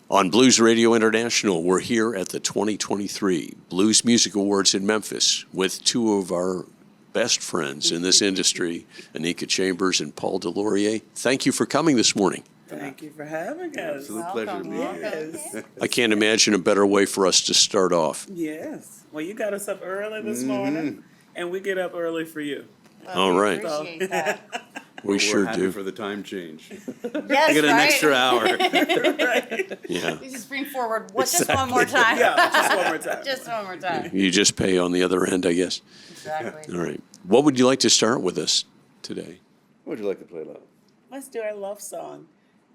On Blues Radio International, we're here at the 2023 Blues Music Awards in Memphis with two of our best friends in this industry, Annika Chambers and Paul DesLauriers. Thank you for coming this morning. Thank you for having us. It's a pleasure to be here. Yes. I can't imagine a better way for us to start off. Yes. Well, you got us up early this morning, and we get up early for you. All right. Appreciate that. We sure We're happy do. for the time change. Yes, I get an right? extra hour. Yeah. You just bring forward just one more time. Yeah, just one more time. Just one more time. You just pay on the other end, I guess. Exactly. All right. What would you like to start with us today? What would you like to play, love? Let's do our love song,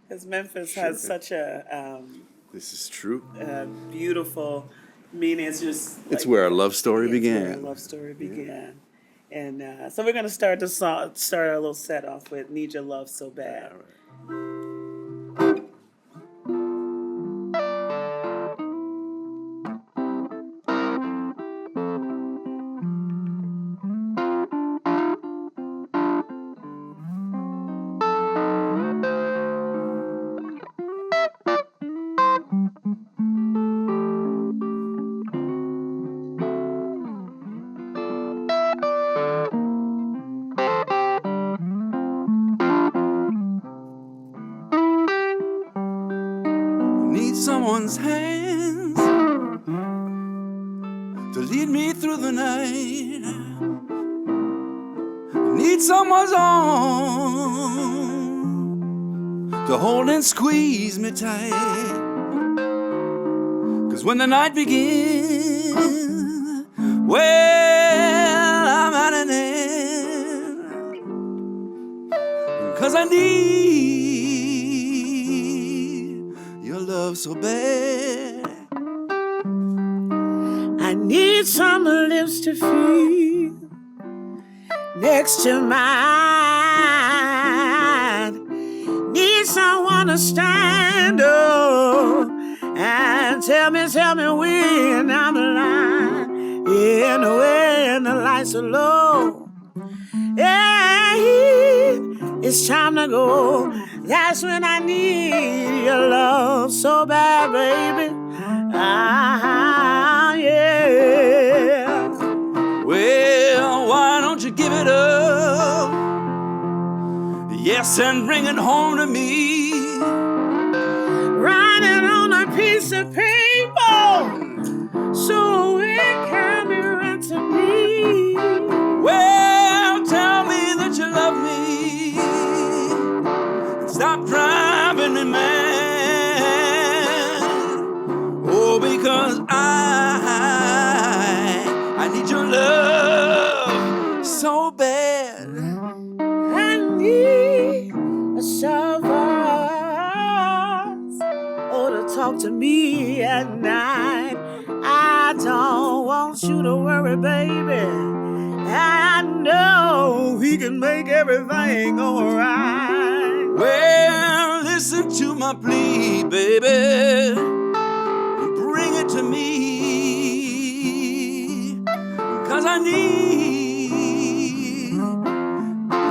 because Memphis has such a This is true. beautiful meaning. It's just It's like- where our love story it's where our began. love story began. And so we're going to start our little set off with "Need Your Love So Bad." All right. Need someone's hands to lead me through the night. Need someone's arm to hold and squeeze me tight. 'Cause when the night begins, well, I'm at an end. 'Cause I need your love so bad. I need some lips to feel next to mine. Need someone to stand up and tell me when I'm alive. Yeah, when the lights are low. Yeah, it's time to go. That's when I need your love so bad, baby. Ah, yeah. Well, why don't you give it up? Yes, and bring it home to me. Writing on a piece of paper so it can be read to me. Well, tell me that you love me. Stop driving me mad. Oh, because I need your love so bad. I need a soft voice, oh, to talk to me at night. I don't want you to worry, baby. I know he can make everything alright. Well, listen to my plea, baby. Bring it to me. 'Cause I need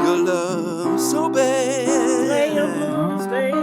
your love so bad. Play your blues, baby.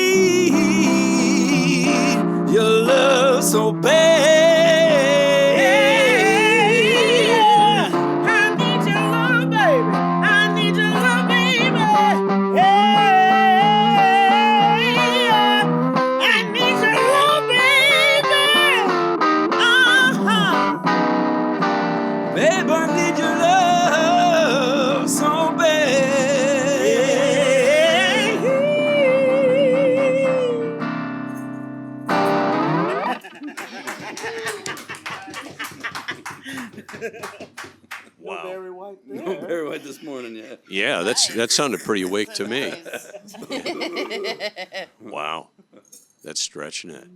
need your love so bad. I need your love, baby. I need your love, baby. Yeah. I need your love, baby. Babe, I need your love so Wow. Barry White there. No Barry White this morning, yeah. Yeah, that sounded pretty awake to me. Nice. Wow. That's stretching it.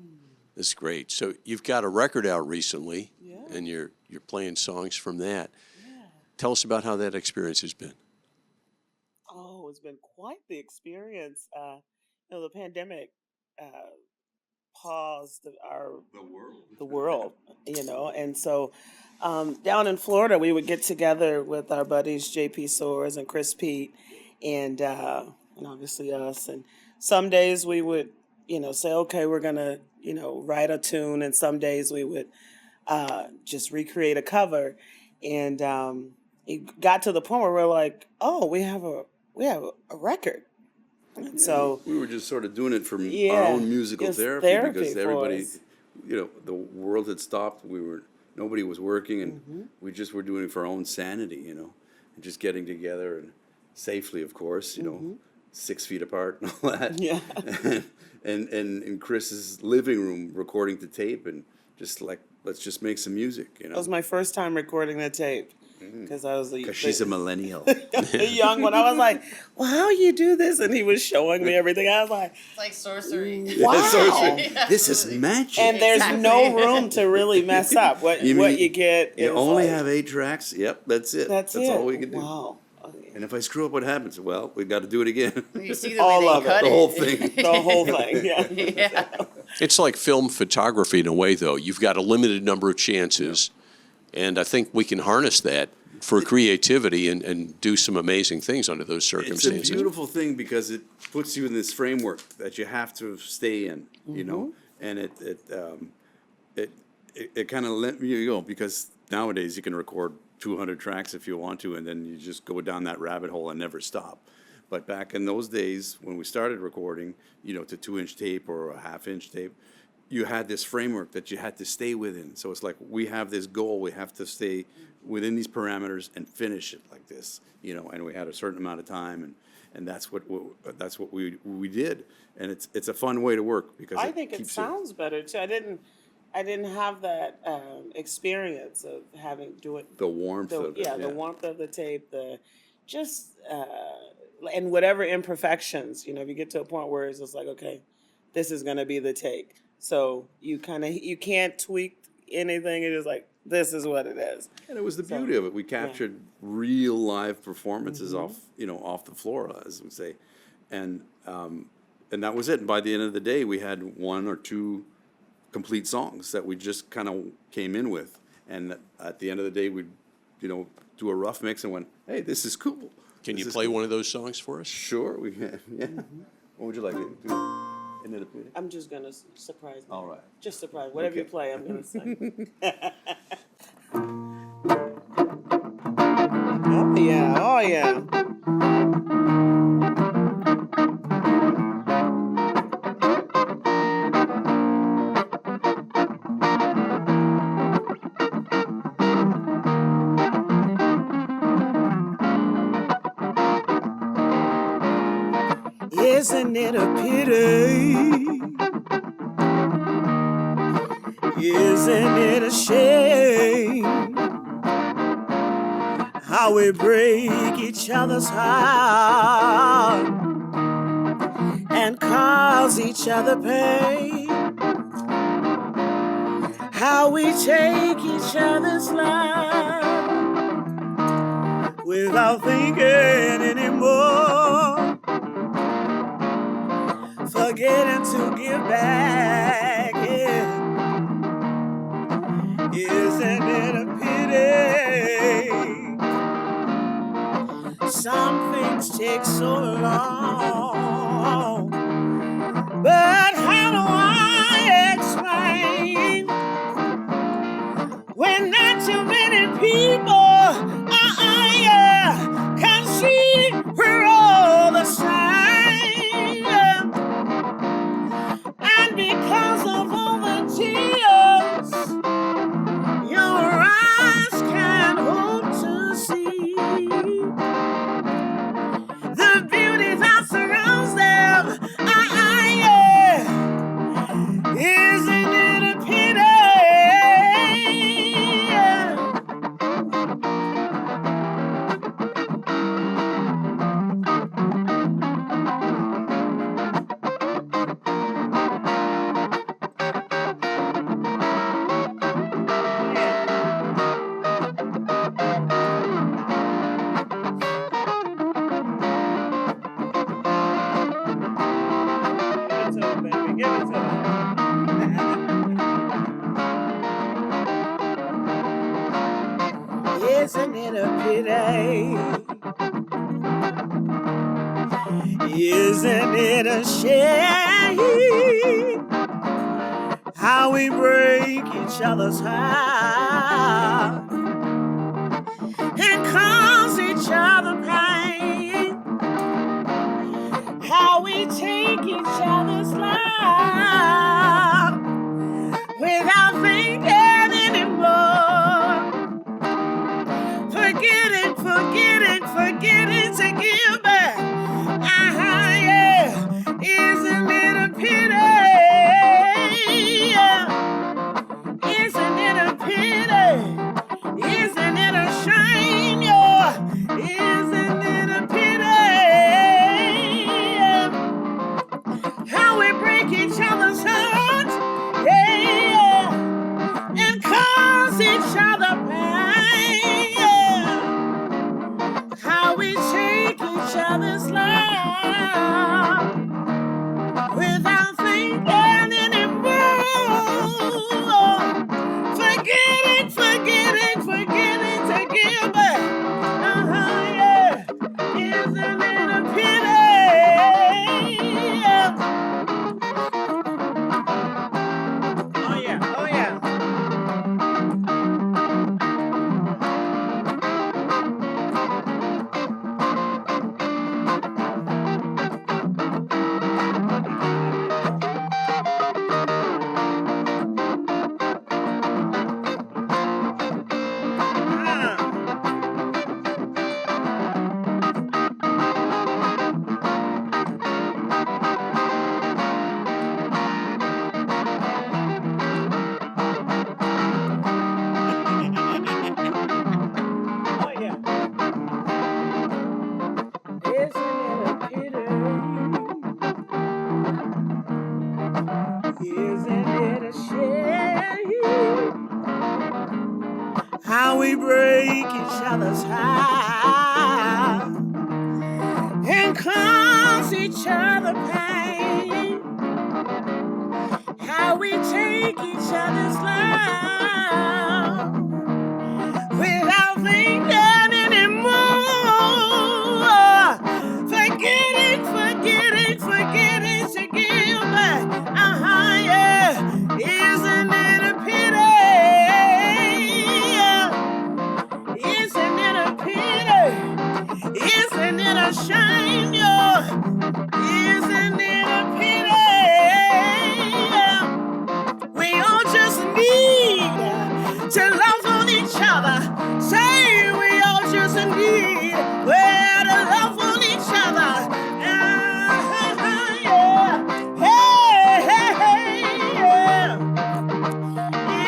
That's great. So you've got a record out recently, and you're playing songs from that. Tell us about how that experience has been. Oh, it's been quite the experience. The pandemic paused the world, and so down in Florida, we would get together with our buddies J.P. Soares and Chris Pete, and obviously us. And some days we would, say, okay, we're gonna, write a tune, and some days we would just recreate a cover, and it got to the point where we're like, oh, we have a record. And so we were just sort of doing it from our Yeah, own musical it's therapy therapy because for everybody, us. The world had stopped. Nobody was working, and we just were doing it for our own sanity, and just getting together and safely, of course, 6 feet apart and all that. Yeah. and in Chris's living room, recording the tape, and just like, let's just make some music, That was my first time recording the tape because I was Because she's a millennial. a young one. I was like, well, how you do this? And he was showing me everything. I was like, It's like sorcery. wow. This is magic. And there's Exactly. no room to really mess up. What You what mean you get You is only like, have 8 tracks. Yep, that's it. that's it. all we can do. Wow. Okay. And if I screw up, what happens? Well, we got to do it again. You see the All way of they it. cut The it. whole thing. The whole thing. Yeah. Yeah. It's like film photography in a way, though. You've got a limited number of chances, and I think we can harness that for creativity and do some amazing things under those It's a circumstances. beautiful thing because it puts you in this framework that you have to stay in, and it kind of let you go, because nowadays you can record 200 tracks if you want to, and then you just go down that rabbit hole and never stop. But back in those days when we started recording, to 2-inch tape or a 1/2-inch tape, you had this framework that you had to stay within. So it's like, we have this goal, we have to stay within these parameters and finish it like this, and we had a certain amount of time, and that's what we did, and it's a fun way to work because I think it keeps sounds better too. I didn't have that experience of having do it. the warmth of it. The warmth of the tape, and whatever imperfections. If you get to a point where it's just like, okay, this is gonna be the take. So you can't tweak anything. It's just like, this is what it is. And it was the beauty of it. We captured real live performances Mm-hmm. off the floor, as we say, and that was it. And by the end of the day, we had 1 or 2 complete songs that we just kind of came in with. And at the end of the day, we'd do a rough mix and went, hey, this is cool. Can you This is play cool. one of those songs for us? Sure, we can. Yeah. What would you like to do? Isn't it a pity? I'm just gonna surprise me. All right. Just surprise. Whatever you Okay. play, I'm gonna sing. Oh yeah. Oh yeah. Isn't it a pity? Isn't it a shame how we break each other's heart and cause each other pain? How we take each other's love without thinking anymore, forgetting to give back, yeah. Isn't it a pity? Some things take so long But how do I explain when not too many people yeah, can see we're all the same? And because of all the tears your eyes can't hope to see, the beauty that surrounds them, yeah, isn't it a pity? Isn't it a pity? Isn't it a shame how we break each other's heart and cause each other pain? How we take each other's love without thinking anymore. Forget it to give back. Yeah. Isn't it a pity? Isn't it a pity? Isn't it a shame? Isn't it a pity? How we break each other's hearts, yeah, and cause each other pain. How we take each other's love without thinking anymore. Forget it to give back. Yeah. Isn't it a pity? Oh yeah, oh yeah. How we break each other's heart and cause each other pain. How we take each other's love without thinking anymore. Forget it to give back. Yeah. Isn't it a pity? Isn't it a pity? Isn't it a shame? Isn't it a pity? We all just need to love on each other. Say we all just need to love on each other. Yeah. Hey, yeah.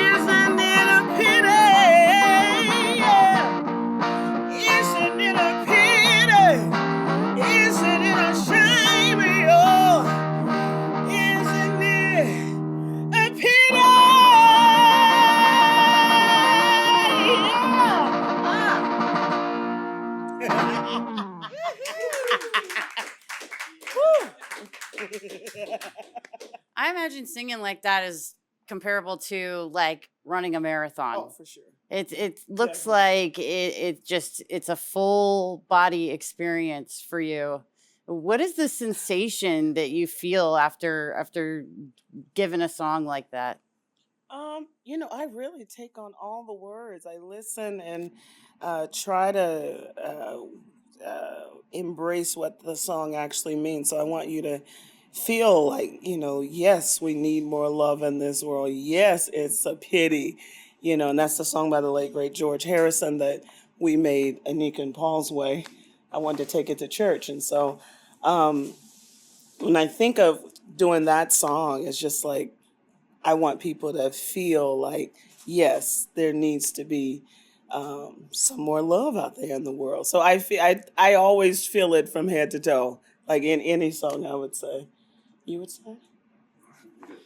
Isn't it a pity? Isn't it a pity? Isn't it a shame? Isn't it a pity? I imagine singing like that is comparable to like running a marathon. Oh, for sure. It looks like it's a full body experience for you What is the sensation that you feel after giving a song like that? I really take on all the words. I listen and try to embrace what the song actually means. So I want you to feel like, yes, we need more love in this world. Yes, it's a pity, and that's the song by the late, great George Harrison that we made, Annika and Paul's Way. I wanted to take it to church. And so when I think of doing that song, it's just like, I want people to feel like, yes, there needs to be some more love out there in the world. So I always feel it from head to toe, like in any song, I would say. You would say?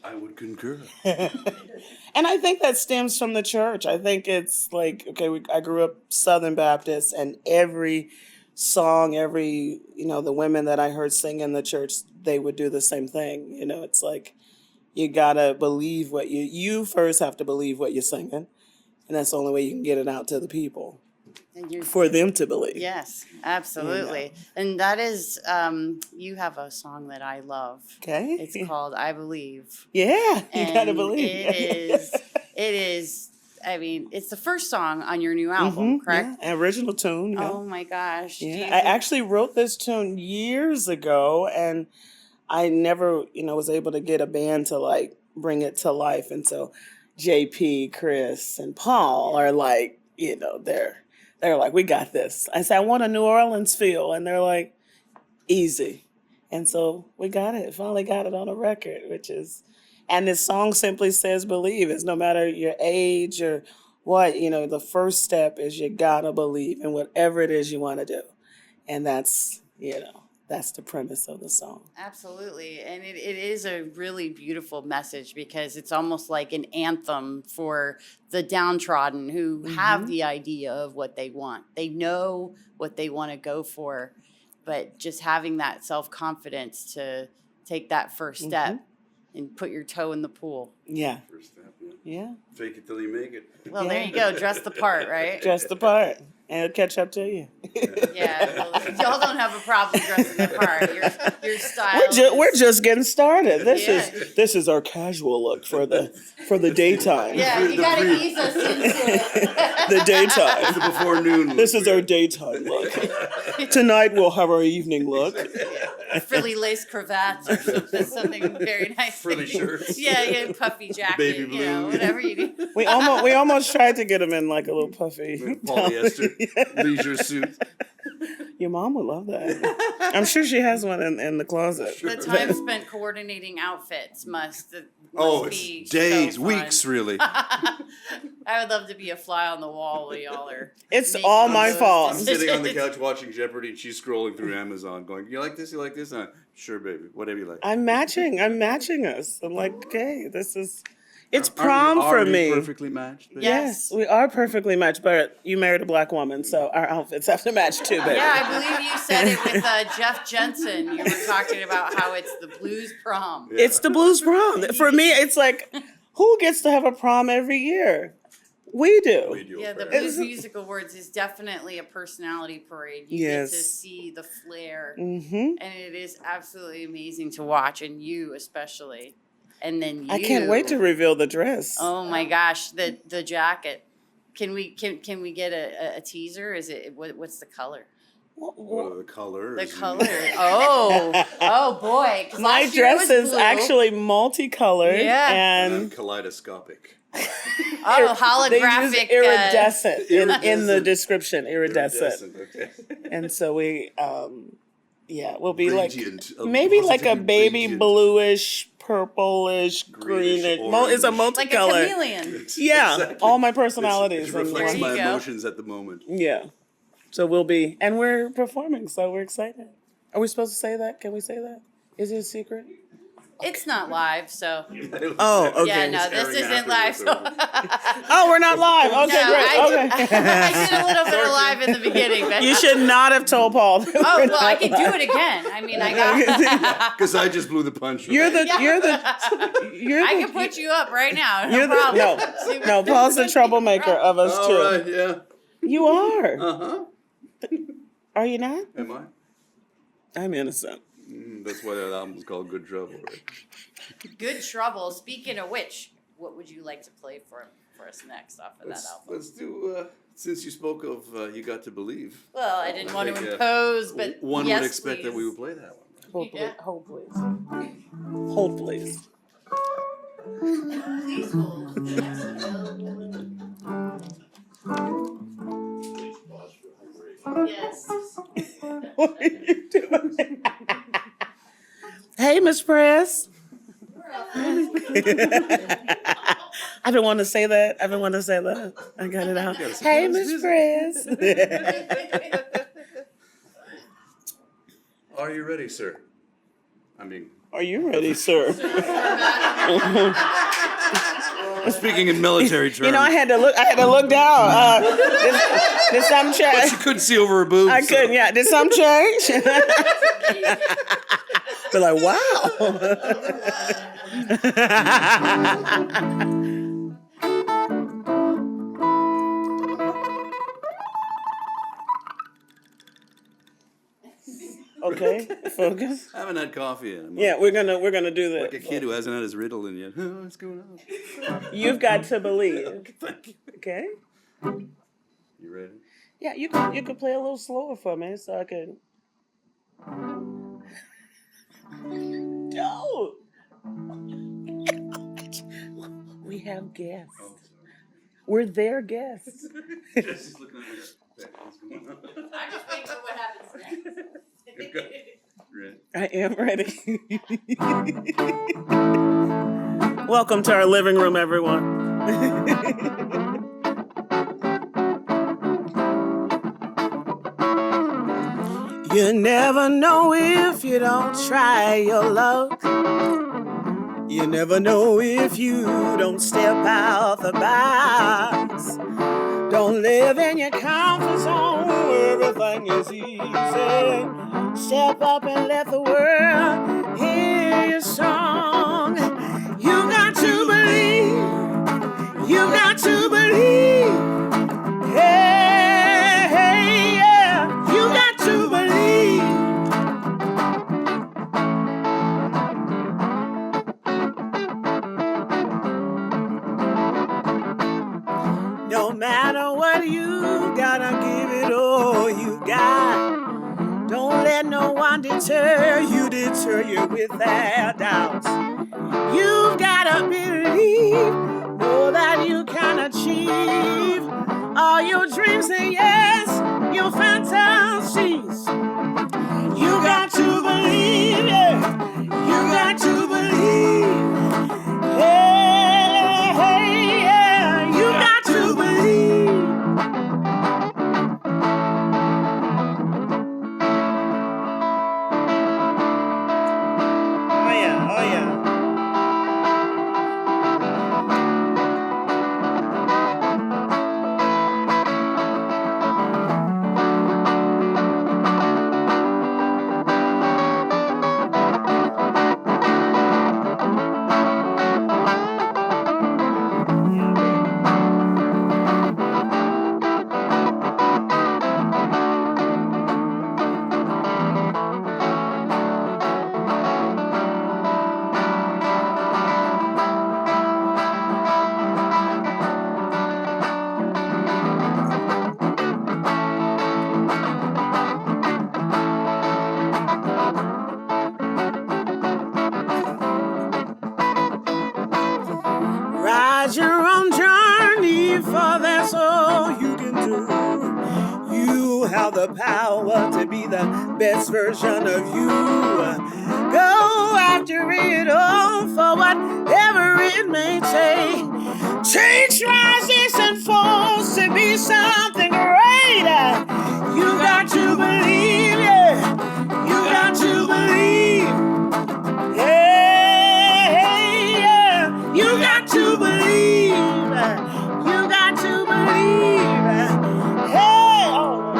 I would concur. And I think that stems from the church. I think it's like, okay, I grew up Southern Baptist, and every song, the women that I heard sing in the church, they would do the same thing. It's like, you gotta believe what you first have to believe what you're singing, and that's the only way you can get it out to the people for them to believe. Yes, absolutely. And that is, you have a song that I love. Okay. It's called "I Believe." Yeah, you And gotta believe. It is. I mean, it's the first song on your new album, correct? Yeah, original tune. Yeah. Oh my gosh! Yeah, I actually wrote this tune years ago, and I never, was able to get a band to like bring it to life. And so JP, Chris, and Paul are like, they're like, we got this. I said, I want a New Orleans feel. And they're like, easy. And so we got it, finally got it on a record, and this song simply says believe. It's no matter your age or what, the first step is you gotta believe in whatever it is you want to do. And that's the premise of the song. Absolutely. And it is a really beautiful message, because it's almost like an anthem for the downtrodden who have the idea of what they want. They know what they want to go for, but just having that self-confidence to take that first step and put your toe in the pool. Yeah. First step, Yeah. Fake it till you make it. Well, there you go. Dress the part, right? Dress the part, and it'll catch up to you. Yeah. Well, y'all don't have a problem dressing the part. Your style. We're just getting started. This is our casual look for the daytime. Yeah, you got to ease us into it. The daytime. The before noon. This is our daytime look. Tonight we'll have our evening look. Frilly lace cravats or something very nice. Frilly shirts. Yeah, puffy jacket, Baby blue. whatever you do. We almost tried to get him in like a little puffy Polyester leisure suit. Your mom would love that. I'm sure she has one in the closet. The time spent coordinating outfits must It's be days, so fun. weeks, really. I would love to be a fly on the wall while y'all are. It's making all my those fault. I'm sitting on the couch watching Jeopardy, and she's scrolling through Amazon going, you like this, you like this? Sure, baby, whatever you like. I'm matching us. I'm like, okay, it's Aren't prom you for already me. perfectly matched, baby? Yes, we are perfectly matched, but you married a black woman, so our outfits have to match too, baby. Yeah, I believe you said it with Jeff Jensen. You were talking about how it's the blues prom. Yeah. It's the blues prom. For me, it's like, who gets to have a prom every year? We do. Yeah, the Blues Music Awards is definitely a personality parade. You get to see the flair, and it is absolutely amazing to watch, and you especially. And then you. I can't wait to reveal the dress. Oh my gosh, the jacket. Can we get a teaser? Is it what's the color? What are the colors? The color. Oh boy. 'Cause My last year it dress was is blue. actually multicolored. Yeah. And kaleidoscopic. they use Holographic. iridescent in the description. Iridescent. Okay. And so we, we'll be Radiant. maybe like a baby Radiant. bluish, purplish, greenish. It's a orange. Like a multicolor. chameleon. Yeah, Exactly. all my personalities. It in reflects one. There my you go. emotions at the moment. Yeah. So we're performing, so we're excited. Are we supposed to say that? Can we say that? Is it a secret? It's not live, so. Oh, okay. Yeah, no, this isn't live. So. Oh, we're not live. Okay, No, great. Okay. I did a little bit of live in the beginning, but. You should not have told Paul. Oh, well, I can do it again. I mean, I got. Because I just blew the punch. You're the. I can put you up right now. No problem. No, Paul's the troublemaker of us All too. right, yeah. You are. Uh-huh. Are you not? Am I? I'm innocent. That's why that album's called Good Trouble, right? Good Trouble. Speaking of which, what would you like to play for us next off of that album? Let's do, since you spoke of You Got to Believe. Well, I didn't want to think, impose, but one yes, would expect that we please. would play that one. Hold, Yeah. hold, please. Hold, please. Please hold. Yes. What are you doing? Hey, Miss Press. I've been wanting to say that. I got it out. Hey, Miss Press. Are you ready, sir? Are you ready, sir? Speaking in military terms. You know, I had to look down. Did something But change? she couldn't see over her boobs. I couldn't. Yeah. Did something change? But like, wow. Okay, focus. I haven't had coffee yet. I'm Yeah, we're gonna do like a that. kid who hasn't had his Ritalin yet. What's going on? You've got to believe. Thank you. Okay. You ready? Yeah, you could play a little slower for me so I can. Don't. We have guests. Oh, We're their guests. sorry. Jesse's looking at me. What's going on? I'm just waiting for what happens next. Ready? I am ready. Welcome to our living room, everyone. You never know if you don't try your luck. You never know if you don't step out the box. Don't live in your comfort zone where everything is easy. Step up and let the world hear your song. You got to believe. You got to believe. Hey, hey, yeah. You got to believe. No matter what you gotta give it all you got. Don't let no one deter you with their doubts. You've gotta believe, know that you can achieve all your dreams and yes, your fantasies. You got to believe, yeah. You got to believe. Hey, hey, yeah. You got to believe. Oh yeah, oh yeah. Ride your own journey, for that's all you can do. You have the power to be the best version of you. Go after it all for whatever it may take. Change rises and falls to be something greater. You got to believe, yeah. You got to believe. Yeah, you got to believe. You got to believe. Hey, oh,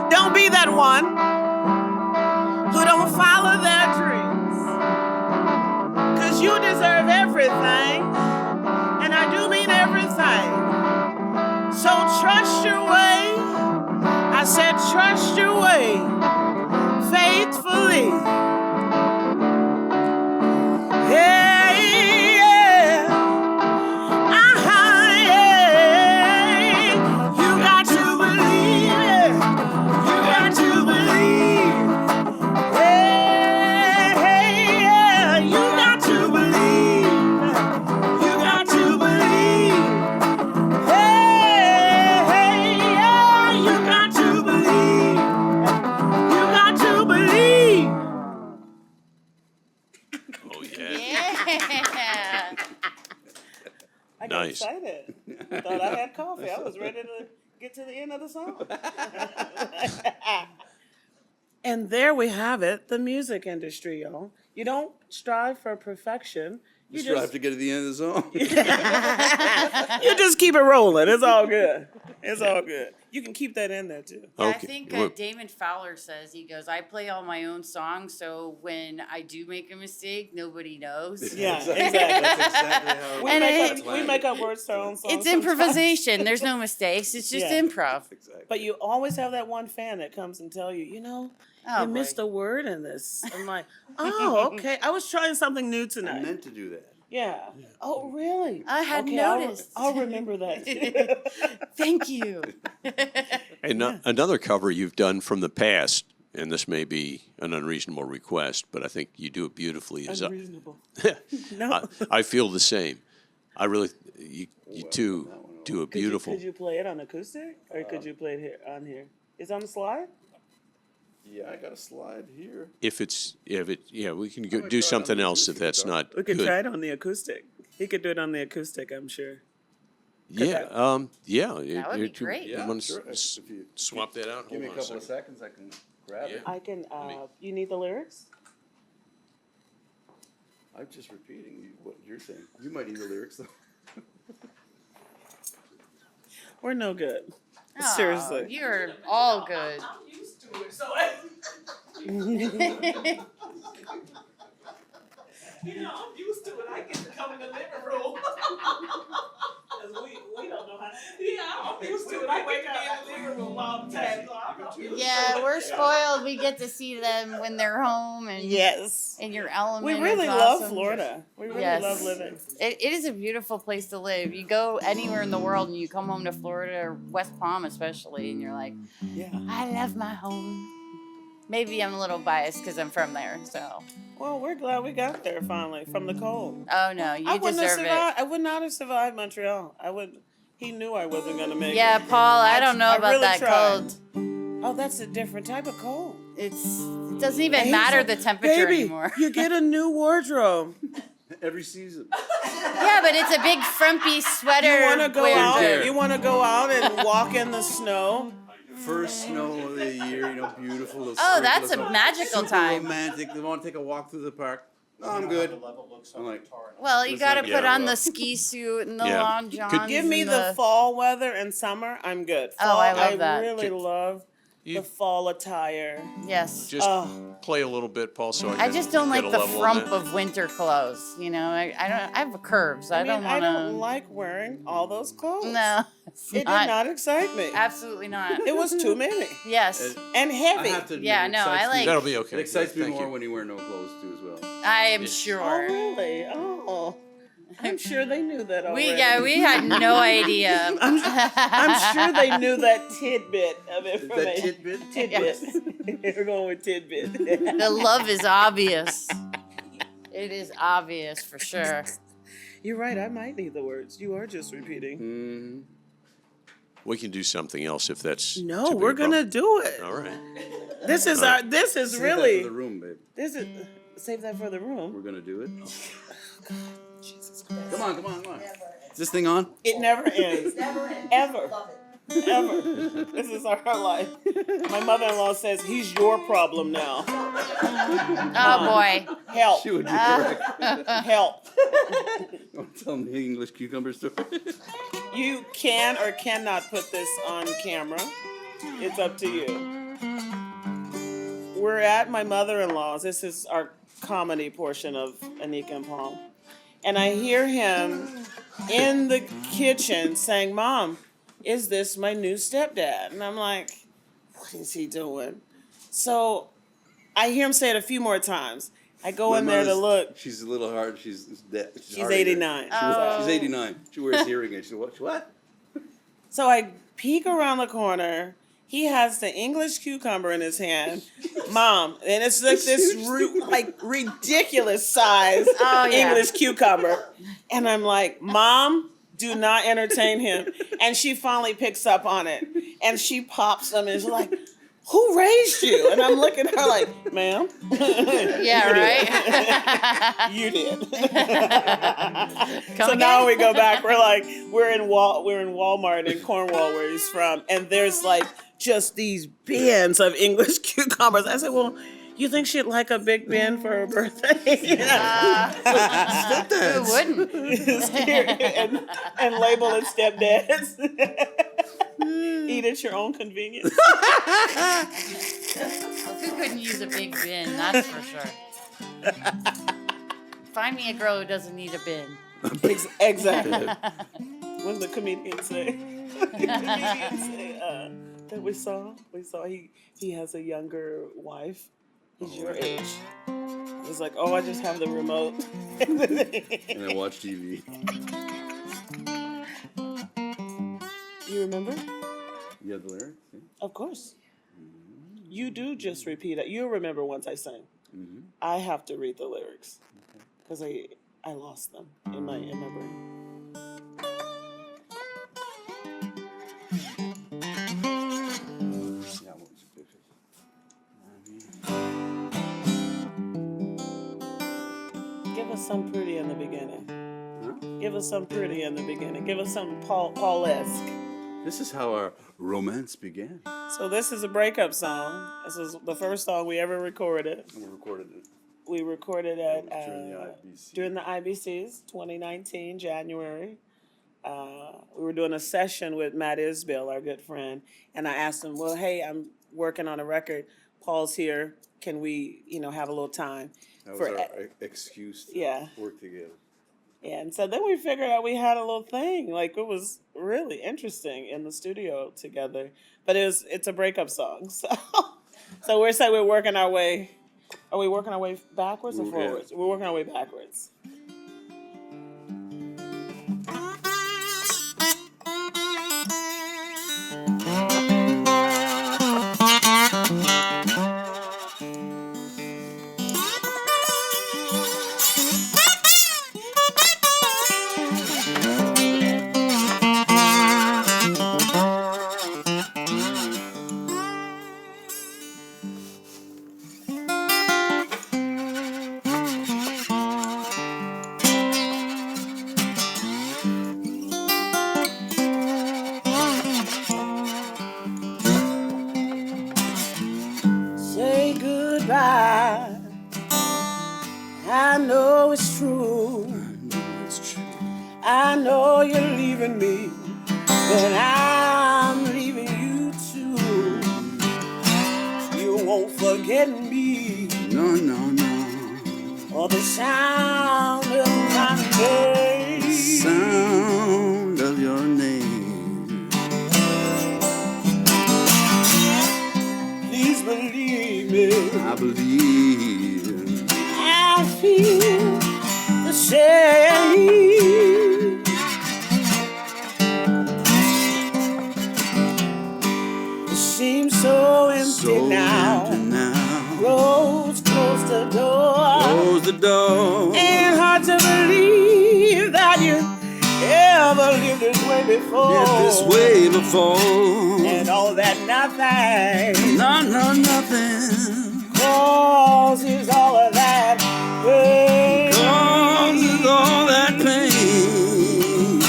don't be that one who don't follow their dreams. 'Cause you deserve everything. I got Nice. excited. I thought I had coffee. I was ready to get to the end of the song. And there we have it, the music industry, y'all. You don't strive for perfection. You strive to get to the end of the song. You just keep it rolling. It's all good. It's all good. You can keep that in there too. Yeah, I Okay. think Well- Damon Fowler says, he goes, I play all my own songs, so when I do make a mistake, nobody knows. Yeah, Exactly. exactly. That's exactly how We And make up words to our own songs. It's sometimes. improvisation. There's no mistakes. It's just Yeah. improv. Exactly. But you always have that one fan that comes and tell you, Oh, you boy. missed a word in this. I'm like, oh, okay. I was trying something new I tonight. meant to do that. Yeah. Oh, really? I hadn't Okay, noticed. I'll remember that. Thank you. And another cover you've done from the past, and this may be an unreasonable request, but I think you do it beautifully. Unreasonable. No. I feel the same. I really, you two do a beautiful. Could you play it on acoustic, or could you play it here on here? Is it on the slide? Yeah, I got a slide here. We can gonna do try it something on the else if acoustic that's guitar. not We could good. try it on the acoustic. He could do it on the acoustic, I'm sure. Yeah, That would be great. Yeah, Want sure. to If you swap that out? give me a Hold on couple of second. seconds, I can grab it. I can, you need the lyrics? I'm just repeating what you're saying. You might need the lyrics though. We're no good. Oh, Seriously. You're all good. I'm used to it, so I'm used to it. I get to come in the living room. Because we don't know how. Yeah, I'm used to it. I wake up in the living room all the time. So I'm used to it. Yeah, we're spoiled. We get to see them when they're home and Yes. in your element. We really It's love awesome. Florida. We really Yes. love living. It is a beautiful place to live. You go anywhere in the world and you come home to Florida or West Palm especially, and you're like, Yeah. I love my home. Maybe I'm a little biased because I'm from there. So, Well, we're glad we got there finally from the cold. oh no, you I wouldn't have deserve it. survived. I would not have survived Montreal. He knew I wasn't gonna make Yeah, it. Paul, I don't know I about really that tried. cold. Oh, that's a different type of cold. It doesn't even matter the temperature Baby, anymore. you get a new wardrobe. Every season. Yeah, but it's a big frumpy sweater. You want to go wearing out? Winter. You want to go out and walk in the snow? First snow of the year, beautiful. Those Oh, that's sprinkles, a magical super time. Romantic. They want to take a walk through the park. Oh, I'm good. I'm like, Well, you It's got to like- put yeah, on well. the ski suit and the Yeah. long johns. Give me and the fall weather and summer. I'm good. Oh, Fall, I love that. really love the fall attire. Yes. Just Oh. play a little bit, Paul, so I just don't like get a the level on frump that. of winter clothes. I have curves. I don't I want to. don't like wearing all those clothes. No, it's It did not excite me. Absolutely not. It was too many Yes, and I heavy. have to admit, Yeah, it no, I excites me. like- That'll be okay. It excites me Thank more you. when you wear no clothes too as well. I am Oh, sure. really? Oh. I'm sure they knew that already. We had no idea. I'm sure they knew that tidbit of Is that information. tidbit? Tidbit. We're going with tidbit. The love is obvious. It is obvious for sure. You're right. I might need the words. You are just repeating. Mm-hmm. We can do something else if that's No, too big we're a problem. gonna do it. All right. This is our. This is Save really. that for the room, babe. This is. Save that for the We're room. gonna do it. Jesus Christ. Come on, come on, come on. Is this thing on? It never ends. Ever. Ever. This is our life. My mother-in-law says he's your problem now. Oh boy. Help. She would be correct. Help. Don't tell me the English cucumber story. You can or cannot put this on camera. It's up to you. We're at my mother-in-law's. This is our comedy portion of Annika and Paul. And I hear him in the kitchen saying, Mom, is this my new stepdad? And I'm like, what is he doing? So I hear him say it a few more times. I go in there to look. She's a little hard. She's dead. She's hard of hearing. 89. Oh. She's 89. She wears hearing aids. She's what? So I peek around the corner. He has the English cucumber in his hand, Mom, and it's like this ridiculous size Oh, yeah. English cucumber, and I'm like, Mom, do not entertain him. And she finally picks up on it, and she pops them, and is like, who raised you? And I'm looking at her like, ma'am. Yeah, right? You did. Come So now again? we go back. We're in Walmart in Cornwall where he's from, and there's like just these bins of English cucumbers. I said, well, you think she'd like a big bin for her birthday? Who wouldn't? and label it stepdads. Eat at your own convenience. Who couldn't use a big bin? That's for sure. Find me a girl who doesn't need a bin. Exactly. What did the comedian say? That we saw he has a younger wife. He's your age. He's like, oh, I just have the remote. And I watch TV. You remember? You have the lyrics? Yeah. Of course. You do just repeat it. You remember once I sang. Mm-hmm. I have to read the lyrics because I lost them in my brain. Yeah, what's your picture? Give us some pretty in the beginning. Huh? Give us some pretty in the beginning. Give us some Paul-esque. This is how our romance began. So this is a breakup song. This is the first song we ever recorded. And we recorded it. We recorded it During the IBC. during the IBCs, 2019, January. We were doing a session with Matt Isbell, our good friend, and I asked him, well, hey, I'm working on a record. Paul's here. Can we, have a little time? That was our excuse to work together. Yeah, and so then we figured out we had a little thing. Like, it was really interesting in the studio together. But it's a breakup song. So we're saying we're working our way. Are we working our way backwards or forwards? We're working our way backwards. Say goodbye. I know it's true. I know you're leaving me, but I'm leaving you too. You won't forget me No, no, no. or the sound of my name. Sound of your name. Please believe me. I believe. I feel the same. It seems so empty So now. empty now. Roads close the door. Close the door. And hard to believe that you ever lived this way before. Lived this way before. And all that nothing No, no, nothing. causes all of that pain. Causes all that pain.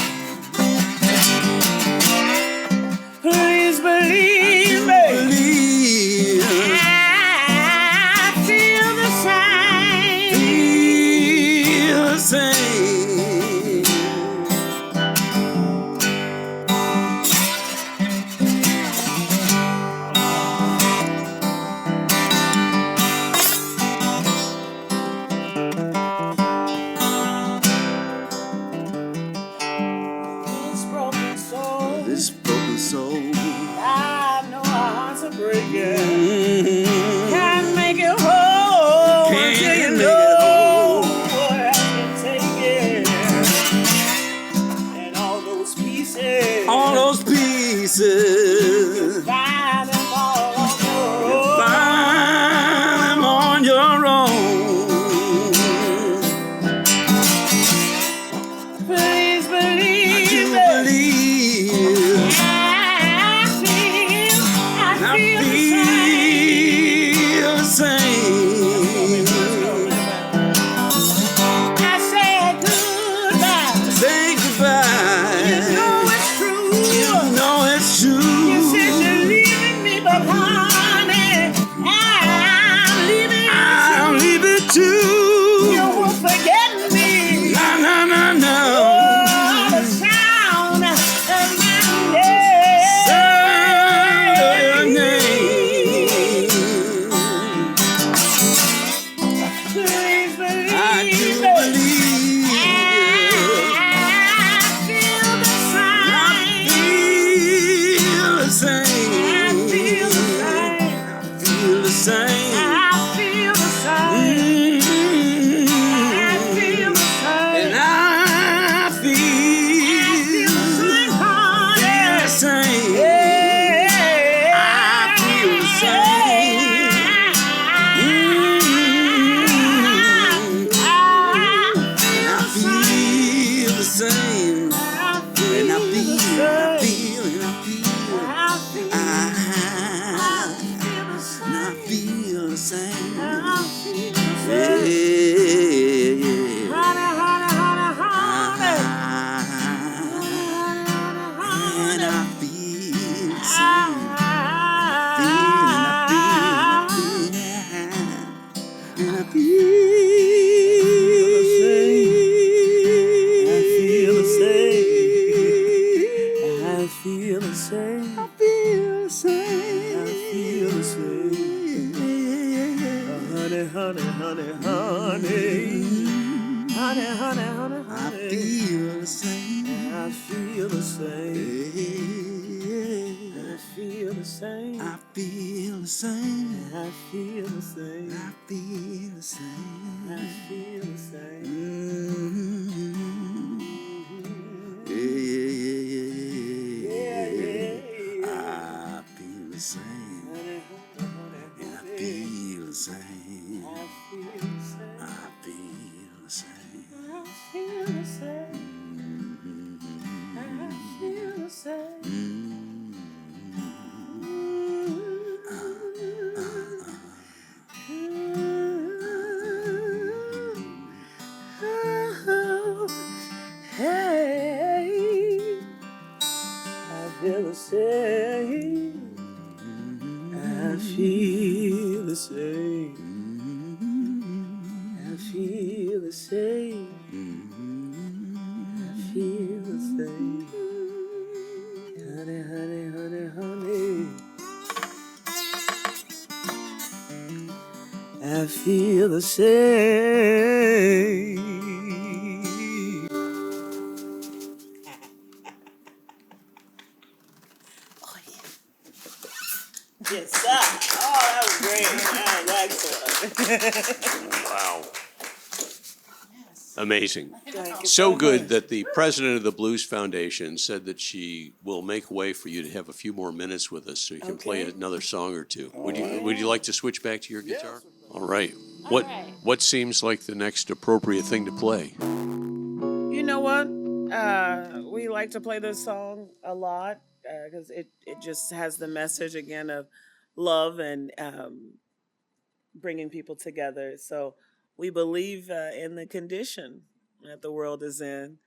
Please believe me. Believe. I feel the same. Feel the same. honey, honey, honey, I honey. feel the same. I feel the same. Yeah. I feel the same. I feel the same. I feel the same. I feel the same. I feel the same. Mm-hmm. Yeah. I feel the same. And I feel the same. I feel the same. I feel the same. I feel the same. I feel the same. Hey, I feel the same. I feel the same. I feel the same. I feel the same. Honey, honey, honey, honey. I feel the same. Yes, sir. Oh, that was great. That was excellent. Wow. Amazing. So good that the president of the Blues Foundation said that she will make way for you to have a few more minutes with us so you can play Okay. another song or two. Would you like to switch back to your guitar? All right. right. What seems like the next appropriate thing to play? You know what? We like to play this song a lot because it just has the message again of love and bringing people together. So we believe in the condition that the world is in.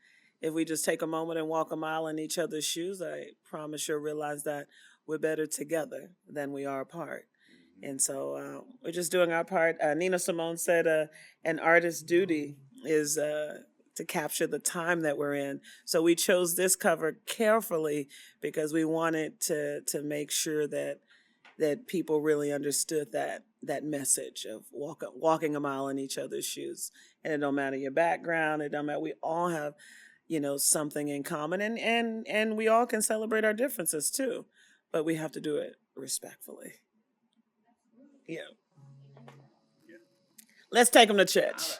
If we just take a moment and walk a mile in each other's shoes, I promise you'll realize that we're better together than we are apart. And so we're just doing our part. Nina Simone said an artist's duty is to capture the time that we're in. So we chose this cover carefully because we wanted to make sure that people really understood that message of walking a mile in each other's shoes. And it don't matter your background, it don't matter. We all have, something in common, and we all can celebrate our differences too, but we have to do it respectfully. Yeah. Let's take them to church.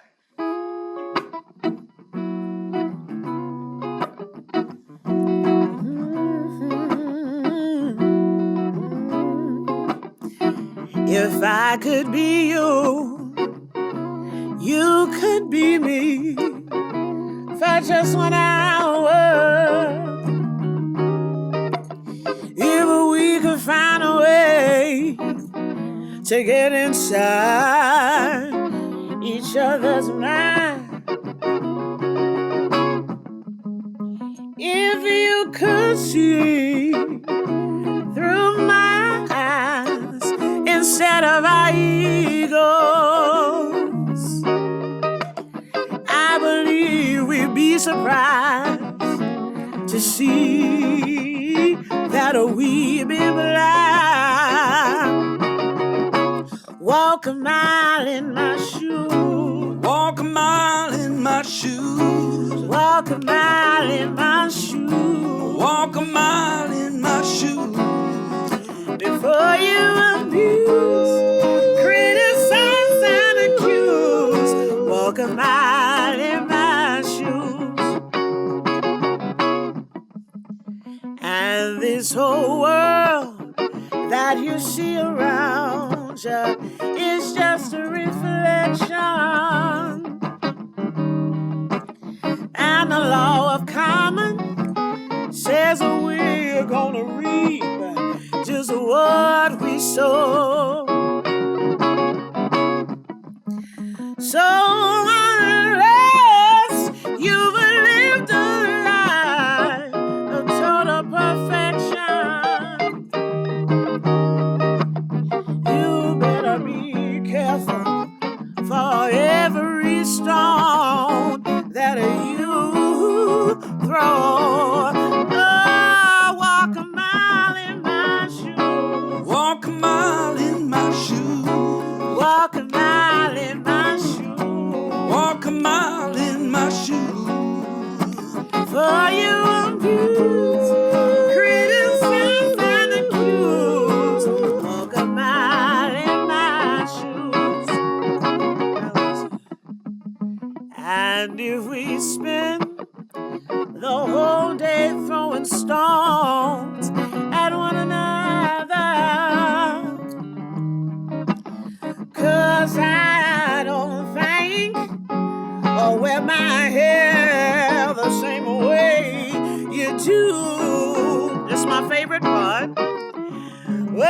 If I could be you, you could be me for just 1 hour. If we could find a way to get inside each other's mind. If you could see through my eyes instead of our egos, I believe we'd be surprised to see that we've been blind. Walk a mile in my shoes. Walk a mile in my shoes. Walk a mile in my shoes. Walk a mile in my shoes. Before you abuse, criticize and accuse. Walk a mile in my shoes. And this whole world that you see around you is just a reflection. And the law of common says we're gonna reap just what we sow. So unless you've lived a life of total perfection, you better be careful for every stone that you throw. Oh, walk a mile in my shoes. Walk a mile in my shoes. Walk a mile in my shoes. Walk a mile in my shoes. For you abuse, criticize and accuse. Walk a mile in my shoes. And if we spend the whole day throwing stones at one another, 'cause I don't think or wear my hair the same way you do. This is my favorite part. Well, I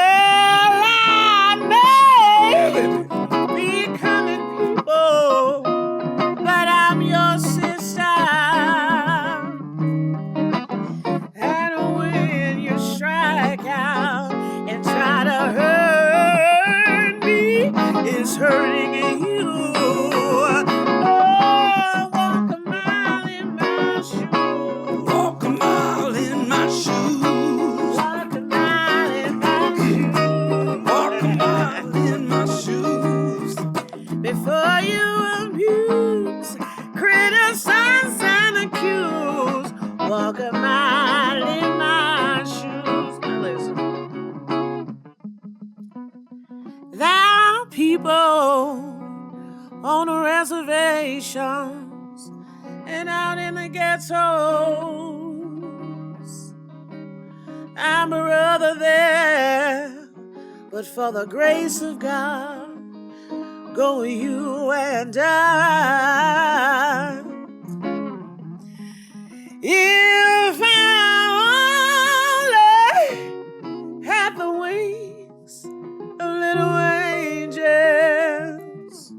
may be coming people, but I'm your sister. And when you strike out and try to hurt me, it's hurting you. Walk a mile in my shoes. Walk a mile in my shoes. Walk a mile in my shoes. Walk a mile in my shoes. Before you abuse, criticize and accuse. Walk a mile in my shoes. Now listen. There are people on the reservations and out in the ghettos. I'm a brother there, but for the grace of God, go you and I. If I only had the wings of little angels,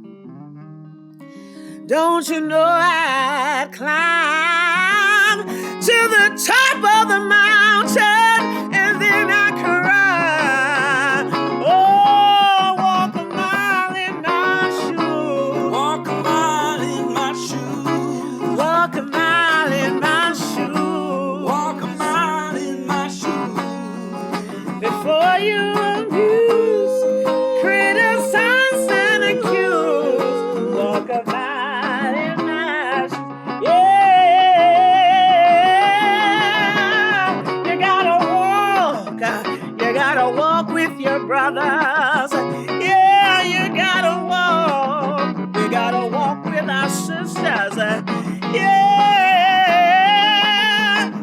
don't you know I'd climb to the top of the mountain and then I cry. Oh, walk a mile in my shoes. Walk a mile in my shoes. Walk a mile in my shoes. Walk a mile in my shoes. Before you abuse, criticize and accuse. Walk a mile in my shoes. Yeah, you gotta walk with your brothers. Yeah, you gotta walk with our sisters. Yeah,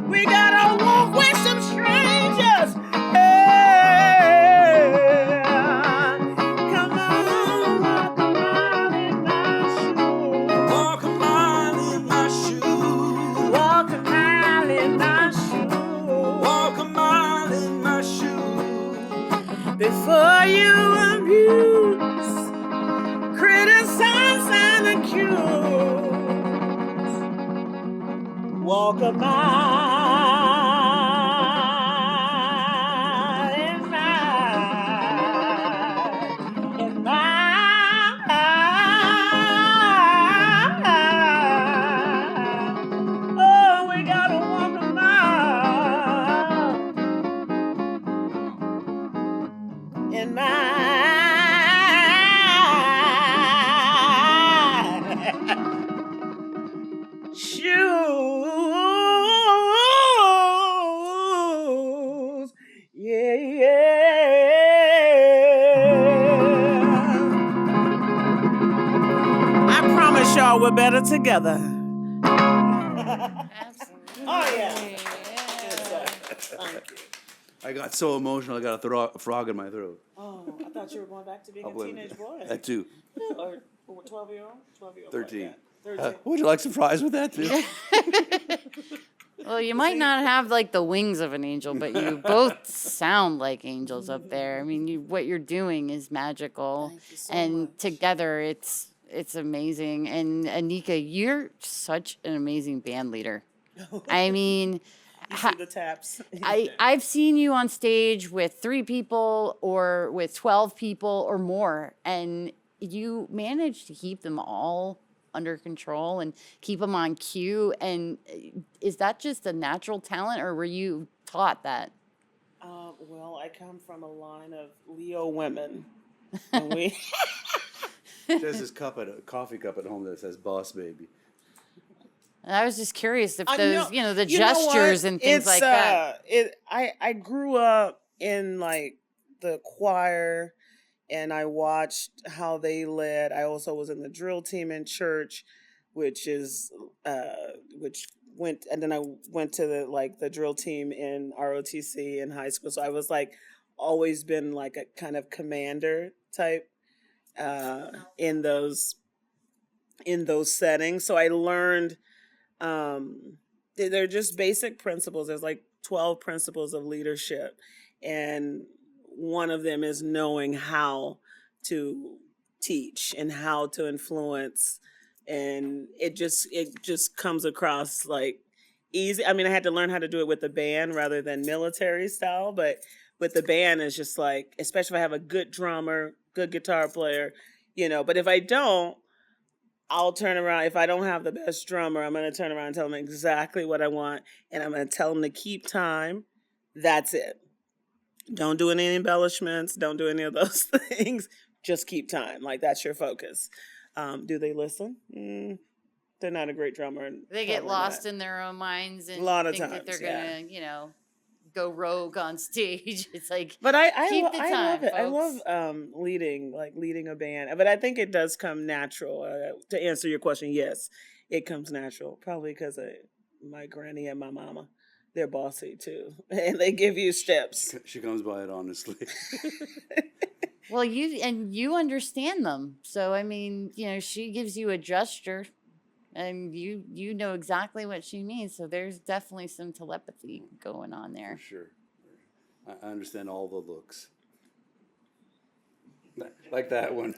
we gotta walk with some strangers. Yeah, come on, walk a mile in my shoes. Walk a mile in my shoes. Walk a mile in my shoes. Walk a mile in my shoes. Before you abuse, criticize and accuse. Walk a mile in my, oh, we gotta walk a mile in my shoes. Yeah, yeah. I promise y'all we're better together. Oh, yeah. Thank you. I got so emotional, I got a frog in my throat. Oh, I thought you were going back to being a blame teenage it. boy. That too. Or 12-year-old? 12-year-old. 13. 13. Would you like some fries with that too? Well, you might not have like the wings of an angel, but you both sound like angels up there. I mean, what you're doing is magical, Thank you so and much. together it's amazing. And Annika, you're such an amazing band leader. I mean, You see the taps. I've seen you on stage with 3 people or with 12 people or more, and you manage to keep them all under control and keep them on cue. And is that just a natural talent, or were you taught that? Well, I come from a line of Leo women. And we There's this coffee cup at home that says "Boss Baby." And I was just curious if I those, know- the you know what? gestures and things It's, like that. I grew up in like the choir, and I watched how they led. I also was in the drill team in church, which is which went, and then I went to the drill team in ROTC in high school. So I was like always been like a kind of commander type in those settings. So I learned they're just basic principles. There's like 12 principles of leadership, and one of them is knowing how to teach and how to influence, and it just comes across like easy. I mean, I had to learn how to do it with the band rather than military style, but with the band it's just like, especially if I have a good drummer, good guitar player, but if I don't, I'll turn around. If I don't have the best drummer, I'm going to turn around and tell them exactly what I want. And I'm going to tell them to keep time. That's it. Don't do any embellishments. Don't do any of those things. Just keep time. Like, that's your focus. Do they listen? They're not a great drummer. They get Probably lost not. in their own minds and A lot of think that times, they're going to, go rogue on stage. It's like, But I keep love the time, it. I folks. love leading a band. But I think it does come natural. To answer your question, yes, it comes natural. Probably because of my granny and my mama. They're bossy too, and they give you steps. She comes by it honestly. Well, you understand them. So, I mean, she gives you a gesture and you know exactly what she means. So there's definitely some telepathy going on there. For sure. I understand all the looks. Like that one.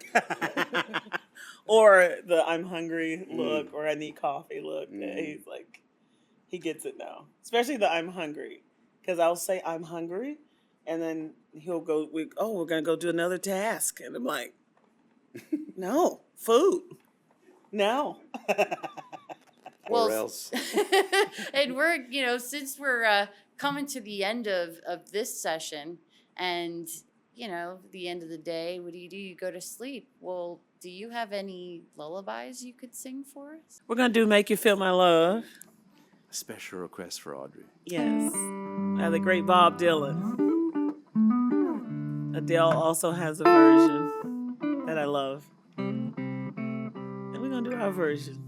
Or the I'm hungry look, or I need coffee look. He's like, he gets it now. Especially the I'm hungry. Because I'll say I'm hungry, and then he'll go, we're going to go do another task. And I'm like, no, food. No. Or else. And we're, since we're coming to the end of this session and, the end of the day, what do? You go to sleep. Well, do you have any lullabies you could sing for us? We're going to do Make You Feel My Love. Special request for Audrey. Yes. By the great Bob Dylan. Adele also has a version that I love. And we're going to do our version.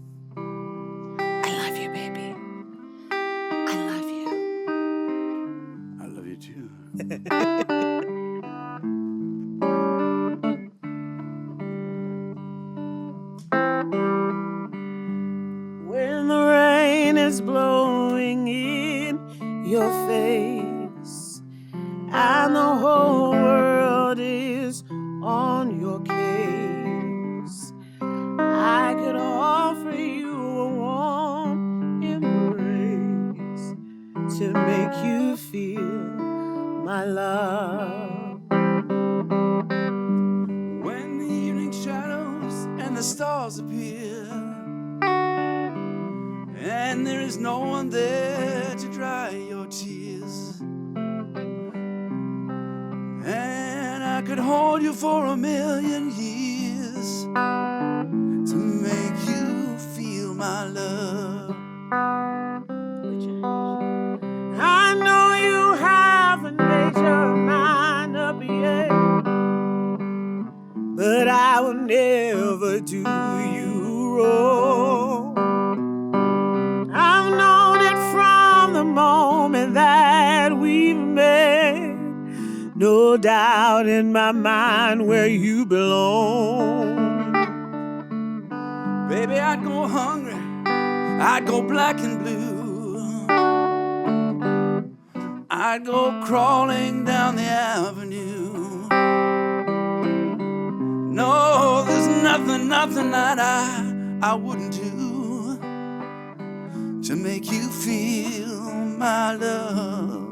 I love you, baby. I love you. I love you too. When the rain is blowing in your face and the whole world is on your case, I could offer you a warm embrace to make you feel my love. When the evening shadows and the stars appear, and there is no one there to dry your tears, and I could hold you for 1,000,000 years to make you feel my love. I know you haven't made your mind up yet, but I will never do you wrong. I've known it from the moment that we met. No doubt in my mind where you belong. Baby, I'd go hungry, I'd go black and blue, I'd go crawling down the avenue. No, there's nothing that I wouldn't do to make you feel my love.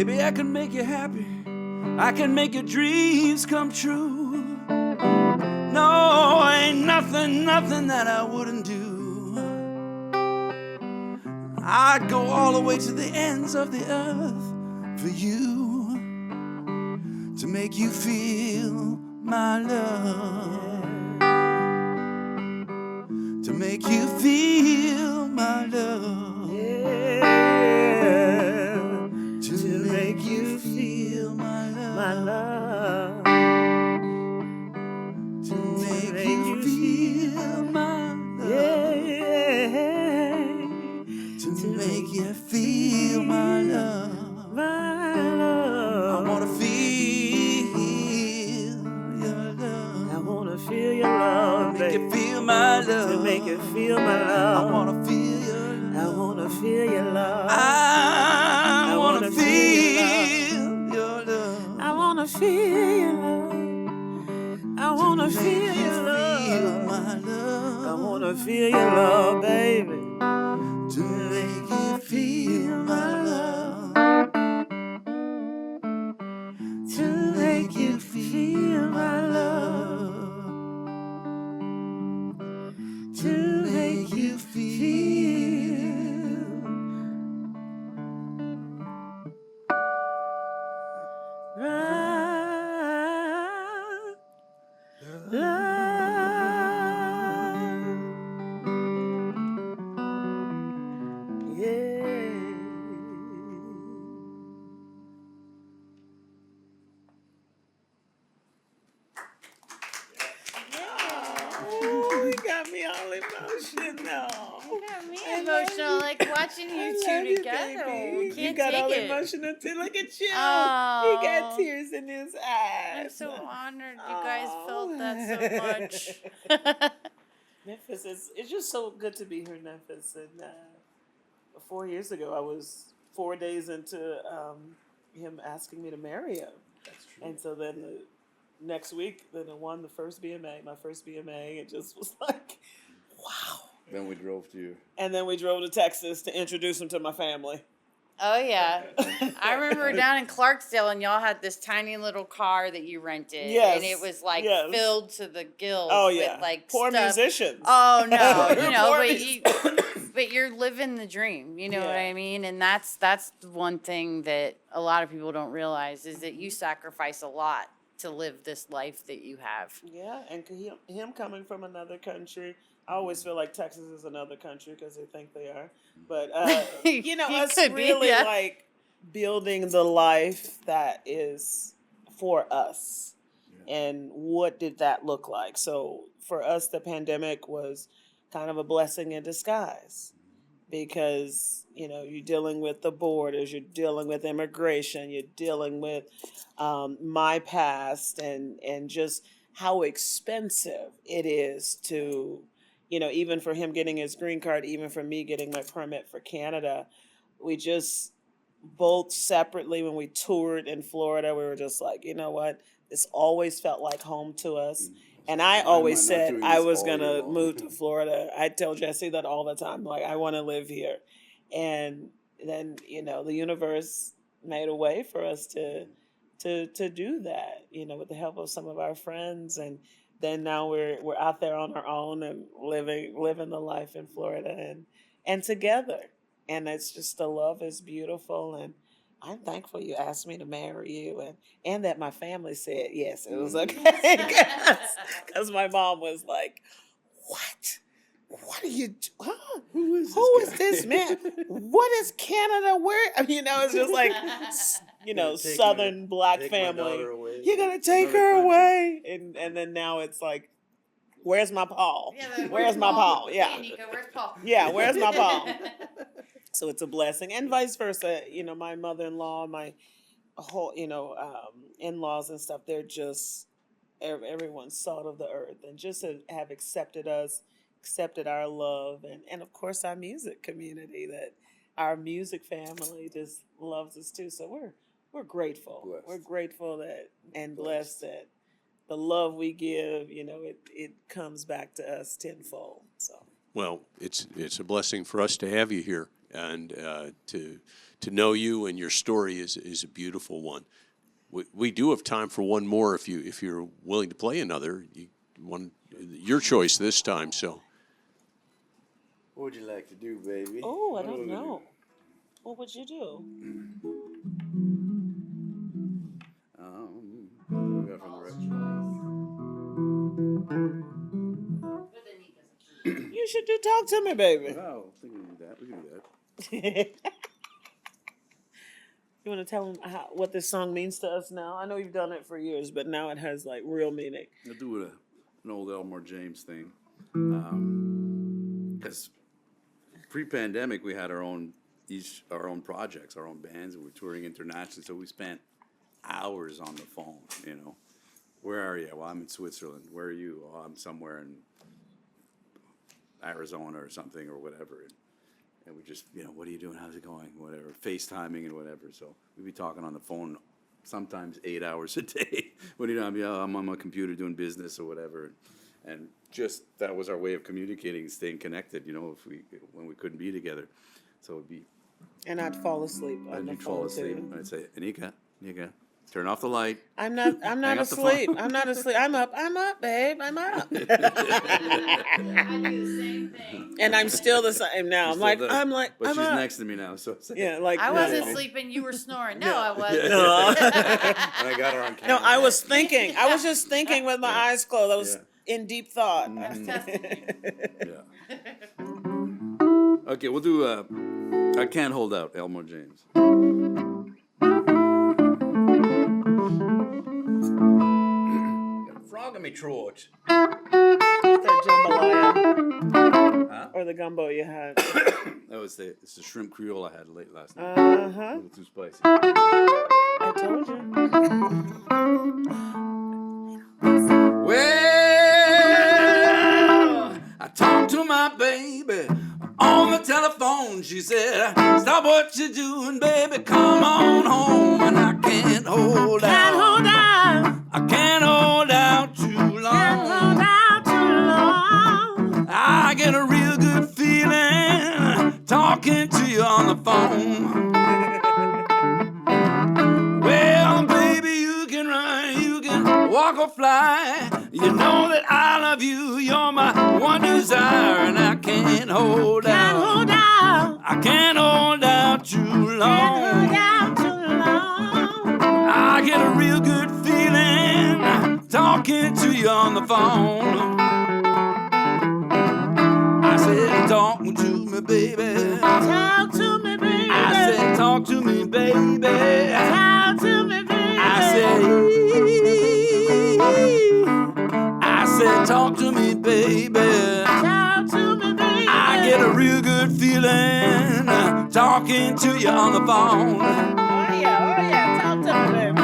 Baby, I can make you happy. I can make your dreams come true. No, ain't nothing that I wouldn't do. I'd go all the way to the ends of the earth for you, to make you feel my love, to make you feel my love, Yeah. to make you feel my love, to make you feel my love, to make you feel my love. I wanna feel your love. I wanna feel your love, Make you baby. feel my love. To make you feel my love. I wanna feel your love. I wanna feel your love. I wanna feel your love. I wanna feel your love. I wanna feel your love. My love. I wanna feel your love, baby. To make you feel my love. To make you feel my love. To make you feel. Love. Oh, you got me all emotional. You got me emotional, like watching you two together. Baby. Can't You got take all it. emotional too. Look at you. Oh. He got tears in his eyes. I'm so honored you guys felt that so much. Memphis it's just so good to be here in Memphis. And 4 years ago, I was 4 days into him asking me to marry him. That's true. And so then the next week, then I won the first BMA, my first BMA. It just was like, wow. Then we drove to you. And then we drove to Texas to introduce him to my family. Oh yeah, I remember down in Clarksdale, and y'all had this tiny little car that you rented, Yes, and it was like yes. filled to the gills. Oh yeah, with like poor stuff. musicians. Oh no, Poor you know, musicians. but you're living the dream. You know what Yeah. I mean? And that's the one thing that a lot of people don't realize is that you sacrifice a lot to live this life that you have. Yeah, and him coming from another country, I always feel like Texas is another country because they think they are. But, you know, He us could be, really yeah. like building the life that is for us. And what did that look like? So for us, the pandemic was kind of a blessing in disguise because, you know, you're dealing with the borders, you're dealing with immigration, you're dealing with my past and just how expensive it is to, you know, even for him getting his green card, even for me getting my permit for Canada, we just both separately when we toured in Florida, we were just like, you know what, this always felt like home to us. And I Why am always I not said doing I this was all going year to long? move to Florida. I tell Jesse that all the time, like, I want to live here. And then, you know, the universe made a way for us to do that, you know, with the help of some of our friends. And then now we're out there on our own and living the life in Florida and together. And it's just, the love is beautiful. And I'm thankful you asked me to marry you and that my family said yes, it was okay. Because my mom was like, what? What are you doing? Huh? Who is this man? What is Canada? Where? I mean, you know, it's just like, you know, Take Southern Black take my family. daughter away. You're going to take Another her country. away. And then now it's like, where's my Paul? Where's my Paul? Yeah. Hey, Nico, where's Paul? Yeah, where's my Paul? So it's a blessing, and vice versa. You know, my mother-in-law, my whole, you know, in-laws and stuff. They're just everyone's salt of the earth, and just to have accepted us, accepted our love, and of course our music community. That our music family just loves us too. So we're grateful. Blessed. We're grateful that and blessed that the love we give, you know, it comes back to us tenfold. So. Well, it's a blessing for us to have you here. and to know you and your story is a beautiful one. We do have time for one more if you're willing to play another. Your choice this time. So, What would you like to do, baby? Oh, I don't know. What would you do? We got from the record. You should do Talk to Me, baby. Oh, I think we can do that. We can do that. You want to tell them what this song means to us now? I know you've done it for years, but now it has like real meaning. I'll do an old Elmore James thing. Because pre-pandemic, we had our own projects, our own bands, and we're touring internationally. So we spent hours on the phone. Where are you? Well, I'm in Switzerland. Where are you? Oh, I'm somewhere in Arizona or something or whatever. And we just, what are you doing? How's it going? Whatever. FaceTiming and whatever. So we'd be talking on the phone sometimes 8 hours a day. What are you doing? I'm on my computer doing business or whatever. And just that was our way of communicating, staying connected, when we couldn't be together. So it'd be. And I'd fall asleep on the I'd fall phone asleep. too. And I'd say, Annika, turn off the light. I'm not Hang up the asleep. phone. I'm not asleep. I'm up, babe. I'm up. I do the same thing. And I'm still the same now. I'm like, But I'm she's up. next to me now, so it's like, Yeah, like I no. wasn't sleeping. You were snoring. No, I wasn't. No. and I got her on camera. No, I was thinking. I was just thinking with my eyes closed. I was in deep thought. I was testing you. Yeah. Okay, we'll do I Can't Hold Out, Elmore James. Got a frog in me throat. That jambalaya. Or the gumbo you had. It's the shrimp creole I had late last night. Uh-huh. A little too spicy. I told you. Well, I talked to my baby on the telephone. She said, stop what you're doing, baby, come on home. And I can't hold out. Can't hold out. I can't hold out too long. Can't hold out too long. I get a real good feeling talking to you on the phone. Well, baby, you can run, you can walk or fly. You know that I love you, you're my one desire, and I can't hold out. Can't hold out. I can't hold out too long. Can't hold out too long. I get a real good feeling talking to you on the phone. I said, talk to me, baby. Talk to me, baby. I said, talk to me, baby. Talk to me, baby. I said, talk to me, baby. Talk to me, baby. I get a real good feeling talking to you on the phone. Oh yeah, talk to me, baby.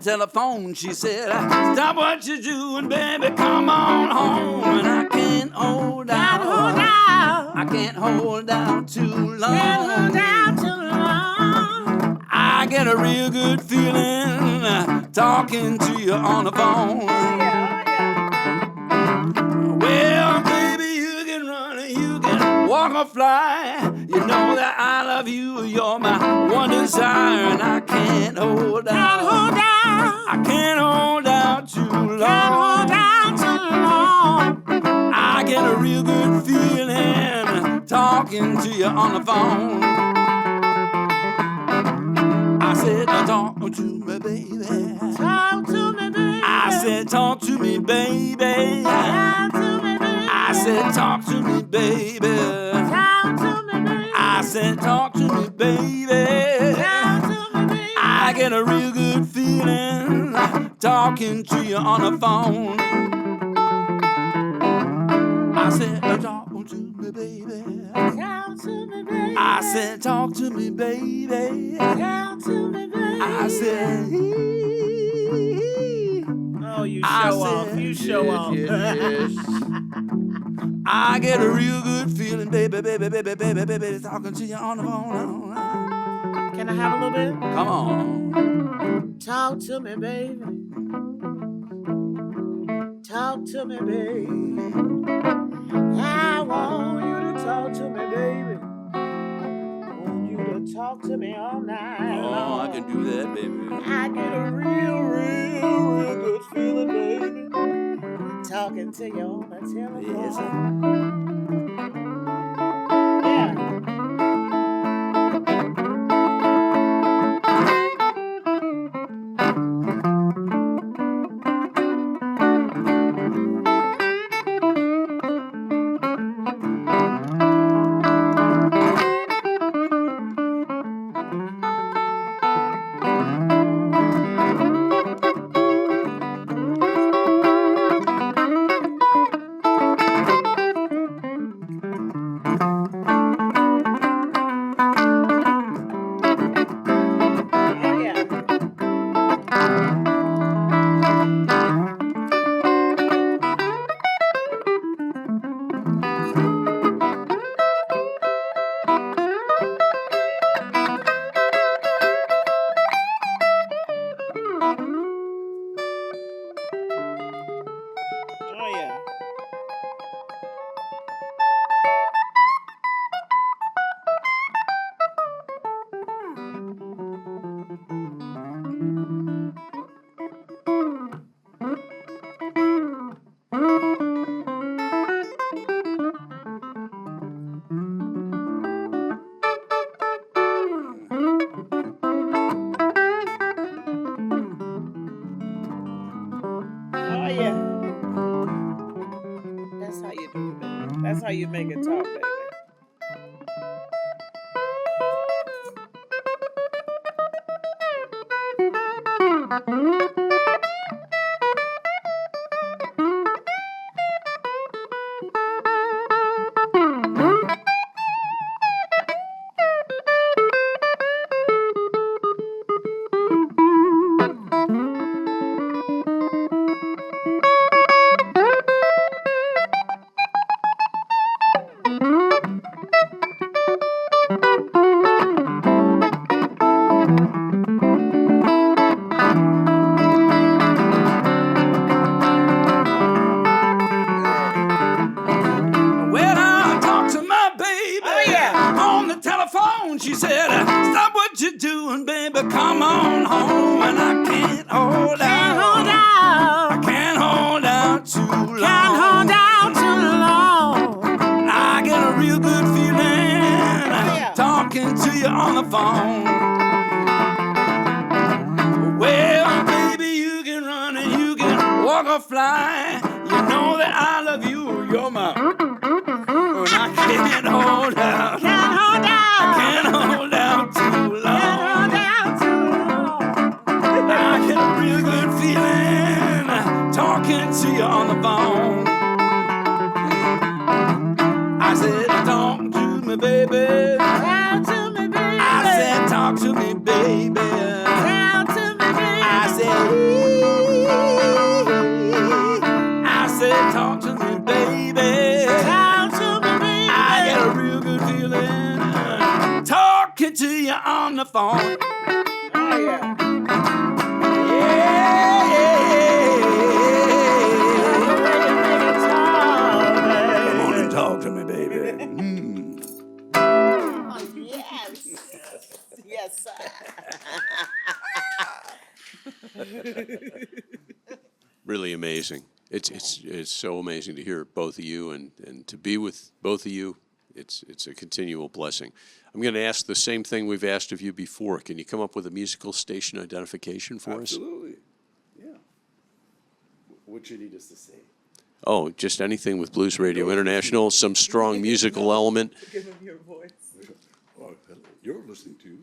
Telephone, she said, stop what you're doing, baby, come on home. And I can't hold out. I can't hold out too long. Can't hold out too long. I get a real good feeling talking to you on the phone. Well, baby, you can run, you can walk or fly. You know that I love you, you're my one desire, and I can't hold out. Can't hold out. I can't hold out too long. Can't hold out too long. I get a real good feeling talking to you on the phone. I said, talk to me, baby. Talk to me, baby. I said, talk to me, baby. Talk to me, baby. I said, talk to me, baby. Talk to me, baby. I said, talk to me, baby. Talk to me, baby. I get a real good feeling talking to you on the phone. I said, talk to me, baby. Talk to me, baby. I said, talk to me, baby. Talk to me, baby. I said, oh, you I show off. said, You show off. I get a real good feeling, baby, baby, baby, baby, baby, talking to you on the phone. Can I have a little bit? Come on. Talk to me, baby. Talk to me, baby. I want you to talk to me, baby. I want you to talk to me all night Oh, long. I can do that, baby. I get a real good feeling, baby. Talking to you on the telephone. Yes, sir. Yeah. Oh, yeah. Oh, yeah. That's how you do it, baby. That's how you make it talk, baby. Well, I talked to my baby on the telephone. She said, stop what you're doing, baby, come on home. And I can't hold out. I can't hold out too long. Can't hold out too long. I get a real good feeling talking to you on the phone. Well, baby, you can run and you can walk or fly. You know that I love you. You're my. And I can't hold out. Can't hold out. Can't hold out too long. Can't hold out too long. I get a real good feeling talking to you on the phone. I said, talk to me, baby. Talk to me, baby. I said, talk to me, baby. Talk to me, baby. I said, talk to me, baby. Talk to me, baby. I get a real good feeling talking to you on the phone. Oh, yeah. Come on and talk to me, baby. Yes. Yes, sir. Really amazing. It's so amazing to hear both of you and to be with both of you. It's a continual blessing. I'm going to ask the same thing we've asked of you before. Can you come up with a musical station identification for us? Absolutely. Yeah. What you need us to say? Oh, just anything with Blues Radio International, some strong musical element. Give him your voice. You're listening to.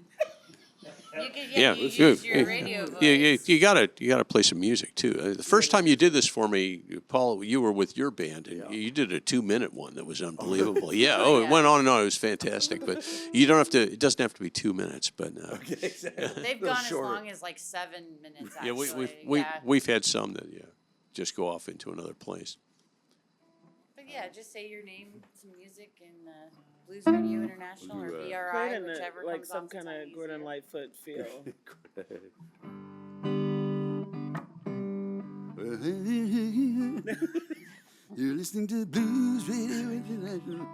Yeah, you use your radio voice. you gotta play some music too. The first time you did this for me, Paul, you were with your band, and you did a 2-minute one that was unbelievable. Yeah, it went on and on. It was fantastic, but you don't have to. It doesn't have to be 2 minutes, but Okay, exactly. They've gone as long as like 7 minutes. yeah, Actually. we've had some that just go off into another place. But yeah, just say your name, some music, and Blues Radio International or Put BRI, in whichever like comes some off the kind tongue of Gordon easier. Lightfoot feel. You're listening to Blues Radio International.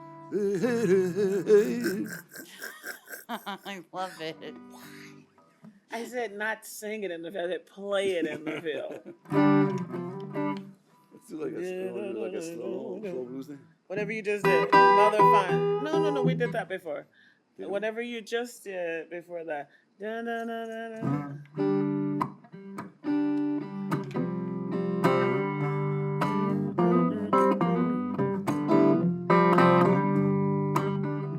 I love it. I said not sing it in the field, I said play it in the field. Let's do like a slow blues thing. Whatever you just did. Mother fun. No, we did that before. Whatever you just did before that. Da, da, da, da, da.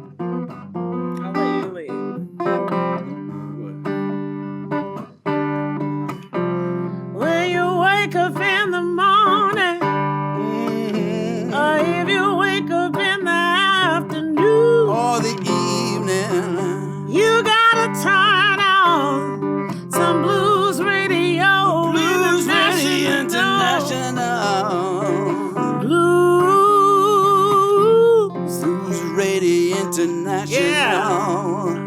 I'll let you lead. When you wake up in the morning, or if you wake up in the afternoon, Or the evening. you gotta turn on some blues radio. Blues Radio International. International. Blues. Blues Radio International.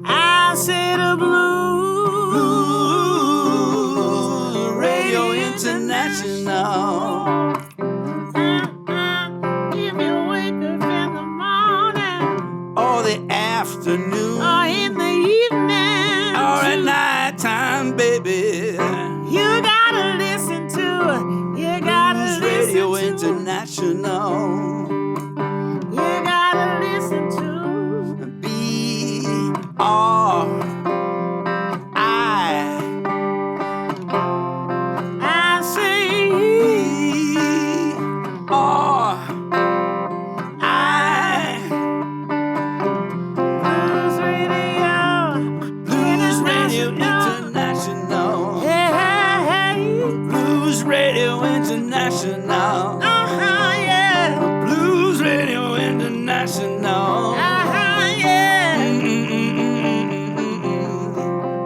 I say the blues. Blues Radio International. If you wake up in the morning, Or the afternoon. or in the evening, Or at nighttime, baby. you gotta listen to it. You gotta Blues listen Radio to it. International. You gotta listen to B-R-I. I say B-R-I. Blues Radio. Blues Radio International. Hey, hey, hey. Blues Radio International. Yeah. Blues Radio International. Yeah.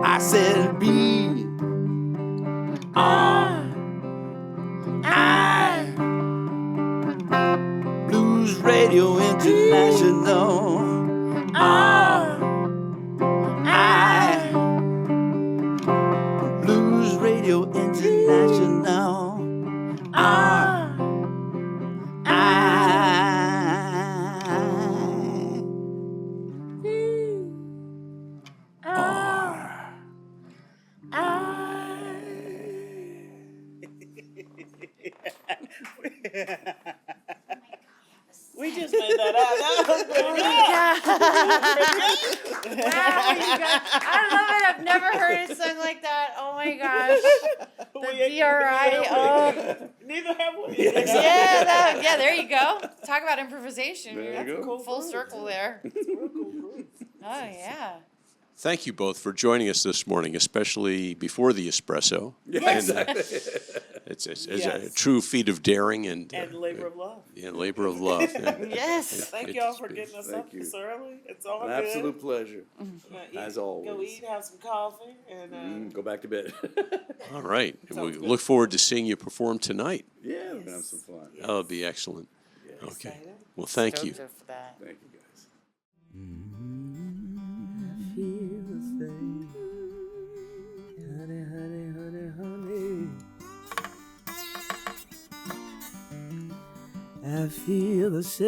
I said B R I. Blues Radio International. R-I. Blues Radio International. We just made that up. I love it. I've never heard it sung like that. Oh my gosh. The BRI. Oh. Neither have we. Yeah, there you go. Talk about improvisation. There you go. Full circle there. Oh, yeah. Thank you both for joining us this morning, especially before the espresso. Yeah, exactly. It's Yes. a true feat of daring and labor of love. labor of love. Yeah. Yes. Thank y'all for getting us up you. this early. It's all An good. absolute pleasure, Eat, as always. Go eat, have some coffee, and Go back to bed. All right. And we Sounds good. look forward to seeing you perform tonight. Yeah, we're gonna have some fun. That would be excellent. Okay. excited. Well, thank you. Stoked for that. Thank you, guys. Feel the same. Honey, honey, honey, honey. I feel the same.